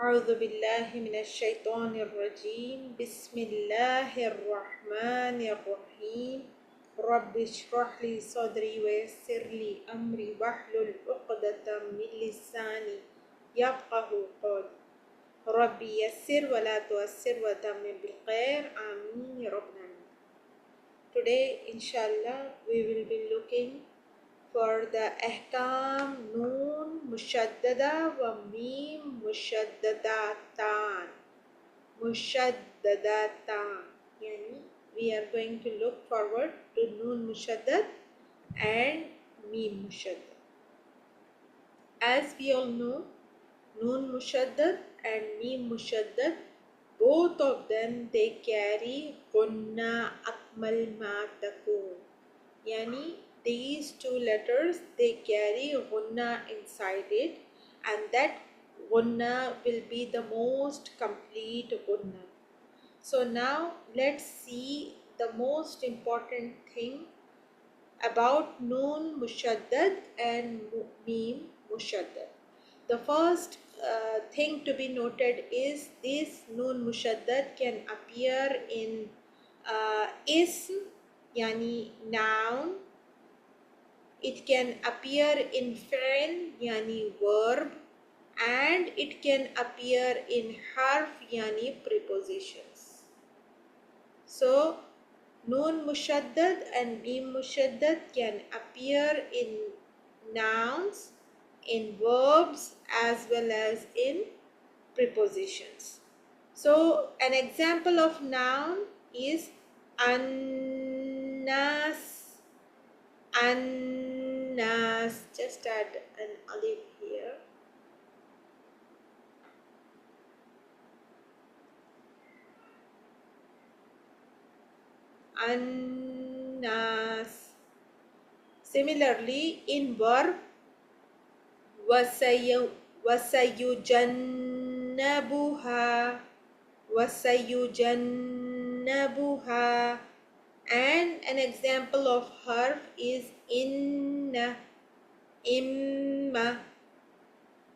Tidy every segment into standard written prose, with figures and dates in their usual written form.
أعوذ بالله من الشيطان الرجيم بسم الله الرحمن الرحيم رب اشرح لي صدري ويسر لي أمري واحلل عقدة من لساني يفقه قولي ربي يسر ولا تعسر وتمم بالخير آمين يا رب العالمين. Today inshallah we will be looking for the ahkam noon mushaddada wa mim mushaddadatan yani we are going to look forward to noon mushaddad and mim mushaddad. As we all know, noon mushaddad and mim mushaddad, both of them they carry gunna akmal ma takun. Yani these two letters they carry gunna inside it, and that gunna will be the most complete gunna. So now let's see the most important thing about noon mushaddad and mim mushaddad. The first thing to be noted is this noon mushaddad can appear in ism yani noun. It can appear in fi'l yani verb, and it can appear in harf yani prepositions. So noon mushaddad and mim mushaddad can appear in nouns, in verbs, as well as in prepositions. So an example of noun is annas. Annas, just add an alif here. Annas. Similarly, in verb, wasayujannabuha, wasayujannabuha. And an example of harf is inna, imma.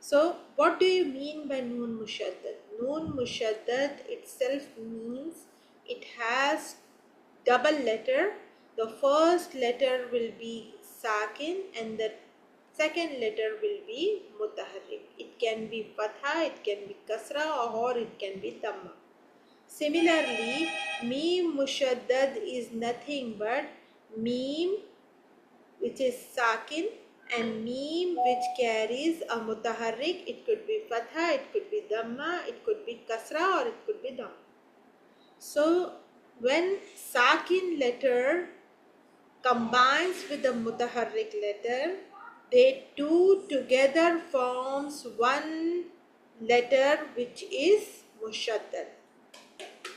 So what do you mean by noon mushaddad? Noon mushaddad itself means it has double letter. The first letter will be sakin and the second letter will be mutaharrik. It can be fatha, it can be kasra, or it can be dhamma. Similarly, mim mushaddad is nothing but mim which is sakin and mim which carries a mutaharrik. It could be fatha, it could be dhamma, it could be kasra, or it could be dhamma. So when sakin letter combines with the mutaharrik letter, they two together forms one letter which is mushaddad.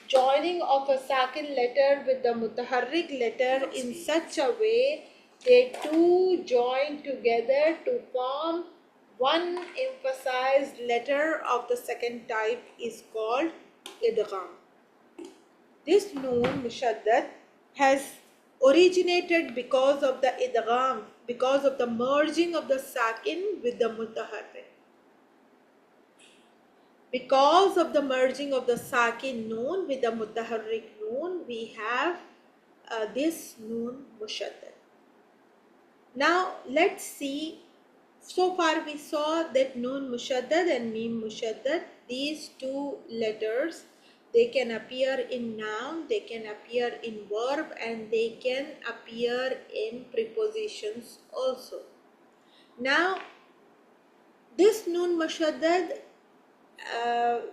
Joining of a sakin letter with the mutaharrik letter in such a way they two join together to form one emphasized letter of the second type is called idgham. This noon mushaddad has originated because of the idgham, because of the merging of the sakin with the mutaharrik. Because of the merging of the sakin noon with the mutaharrik noon, we have this noon mushaddad. Now let's see. So far we saw that noon mushaddad and mim mushaddad, these two letters, they can appear in noun, they can appear in verb, and they can appear in prepositions also. Now this noon mushaddad,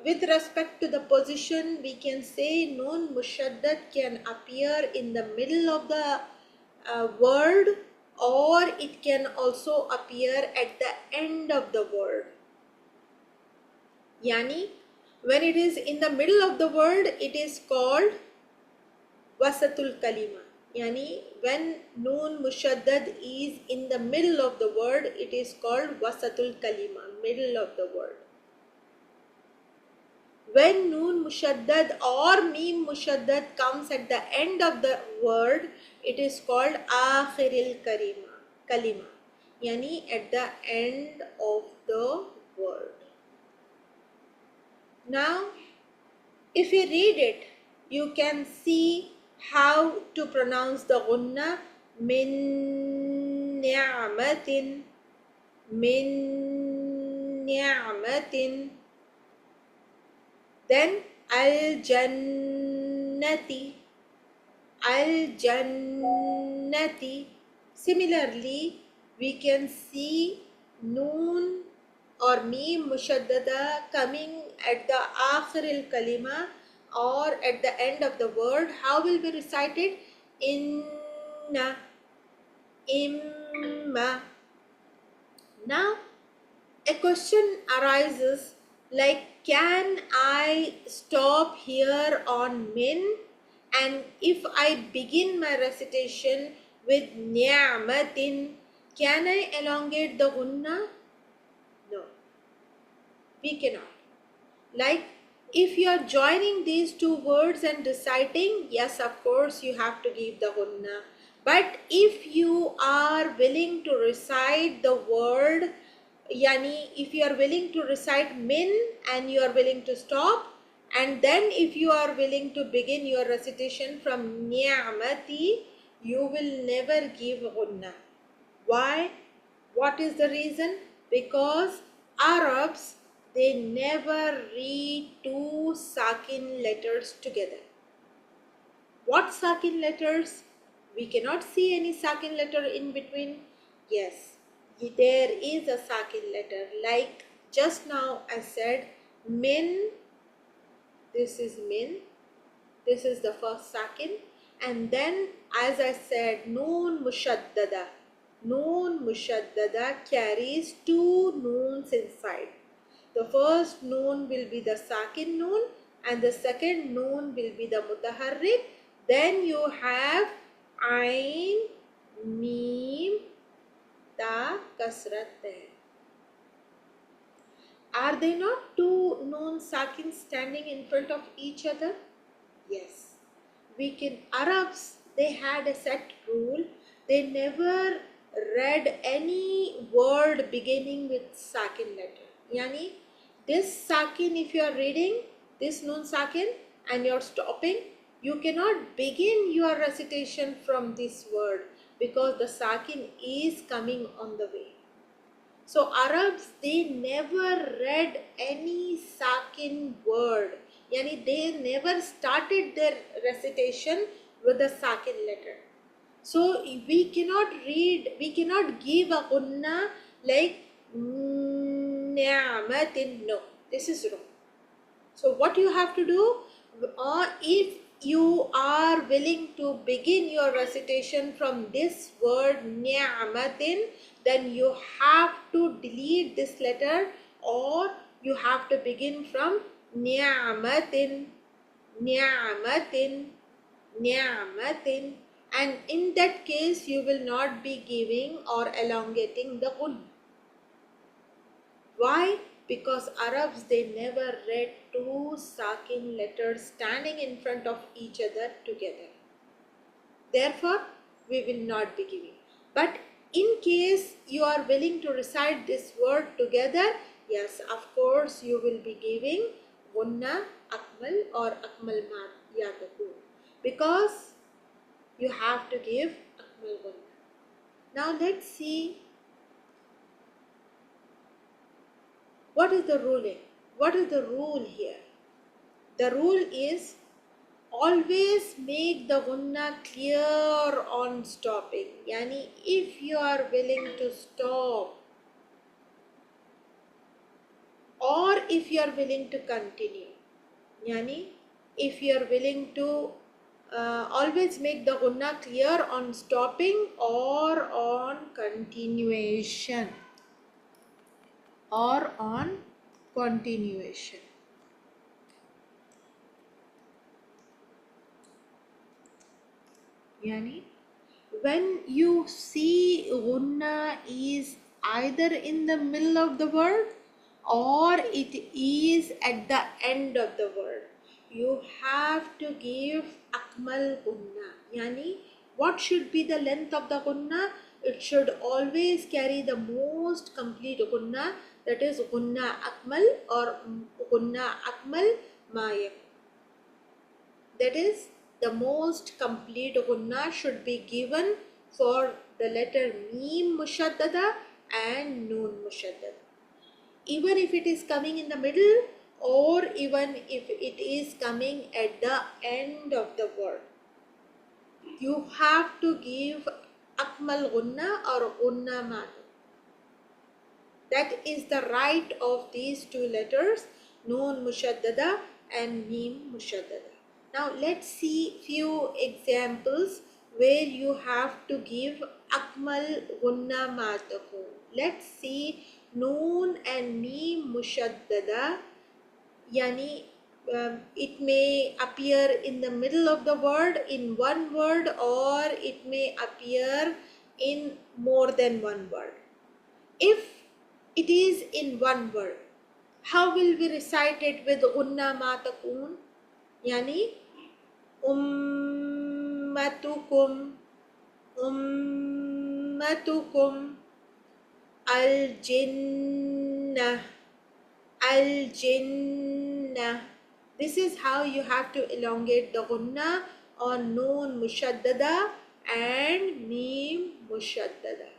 with respect to the position, we can say noon mushaddad can appear in the middle of the word, or it can also appear at the end of the word. Yani when it is in the middle of the word, it is called wasatul kalima. Yani when noon mushaddad is in the middle of the word, it is called wasatul kalima, middle of the word. When noon mushaddad or mim mushaddad comes at the end of the word, it is called akhiril kalima, yani at the end of the word. Now if you read it, you can see how to pronounce the gunna. Min ni'matin, min ni'matin. Then al jannati, al jannati. Similarly, we can see noon or mim mushaddada coming at the akhir al kalima or at the end of the word. How will we recite it? Inna, imma. Now a question arises like, can I stop here on min, and if I begin my recitation with ni'matin, can I elongate the gunna? No, we cannot. Like, if you are joining these two words and reciting, yes, of course you have to give the gunna. But if you are willing to recite the word, yani if you are willing to recite min and you are willing to stop, and then if you are willing to begin your recitation from ni'mati, you will never give gunna. Why? What is the reason? Because Arabs, they never read two sakin letters together. What sakin letters? We cannot see any sakin letter in between. Yes, there is a sakin letter. Like just now I said, min, this is min, this is the first sakin. And then as I said, noon mushaddada. Noon mushaddada carries two noons inside. The first noon will be the sakin noon and the second noon will be the mutaharrik. Then you have ain, mim, ta, kasrat there. Are they not two noon sakins standing in front of each other? Yes. Arabs, they had a set rule. They never read any word beginning with sakin letter. Yani, this sakin, if you are reading this noon sakin and you are stopping, you cannot begin your recitation from this word because the sakin is coming on the way. So Arabs, they never read any sakin word. Yani they never started their recitation with a sakin letter. So we cannot read, we cannot give a gunna like ni'matin. No, this is wrong. So what you have to do, if you are willing to begin your recitation from this word ni'matin, then you have to delete this letter or you have to begin from ni'matin, ni'matin, ni'matin, and in that case you will not be giving or elongating the gun. Why? Because Arabs, they never read two sakin letters standing in front of each other together. Therefore, we will not be giving. But in case you are willing to recite this word together, yes, of course you will be giving gunna akmal or akmal mat yadaku, because you have to give akmal gunna. Now let's see what is the ruling. What is the rule here? The rule is always make the gunna clear on stopping. Yani if you are willing to stop or if you are willing to continue. Yani if you are willing to always make the gunna clear on stopping or on continuation. Or on continuation. Yani when you see gunna is either in the middle of the word or it is at the end of the word, you have to give akmal gunna. Yani what should be the length of the gunna? it should always carry the most complete gunna, that is gunna akmal or gunna akmal ma yakun. That is, the most complete gunna should be given for the letter Mim mushaddada and Noon mushaddada. Even if it is coming in the middle or even if it is coming at the end of the word, you have to give akmal gunna or gunna matu. That is the right of these two letters, Noon mushaddada and Mim mushaddada. Now let's see few examples where you have to give akmal gunna matakum. Let's see Noon and Mim mushaddada. Yani it may appear in the middle of the word in one word, or it may appear in more than one word. If it is in one word, how will we recite it with gunna ma takun? Yani ummatukum, ummatukum, al jinnah, al jinnah. This is how you have to elongate the gunna on noon mushaddada and mim mushaddada.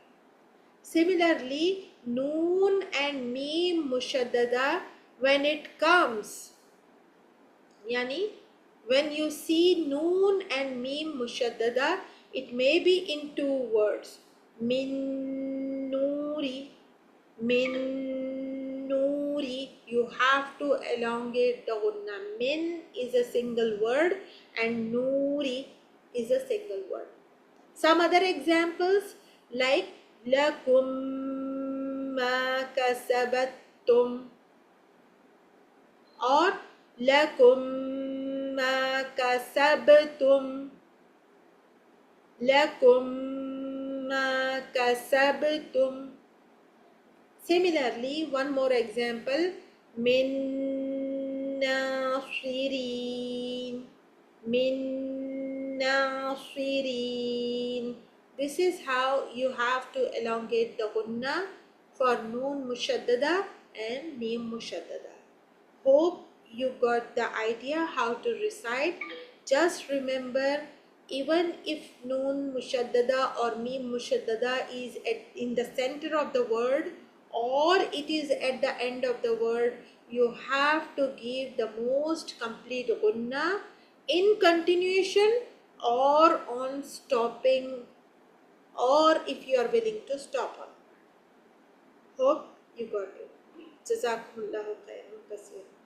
Similarly, noon and mim mushaddada, when it comes, yani when you see noon and mim mushaddada, it may be in two words. Min nuri, min nuri. You have to elongate the gunna. Min is a single word and nuri is a single word. Some other examples like lakum ma kasabattum or lakum ma kasabtum, lakum ma kasabtum. Similarly, one more example, min nasirin, min nasirin. This is how you have to elongate the gunna for noon mushaddada and mim mushaddada. Hope you got the idea how to recite. Just remember, even if noon mushaddada or mim mushaddada is in the center of the word or it is at the end of the word, you have to give the most complete gunna in continuation or on stopping, or if you are willing to stop on. Hope you got it. Jazakumullahu khairan kaseeran.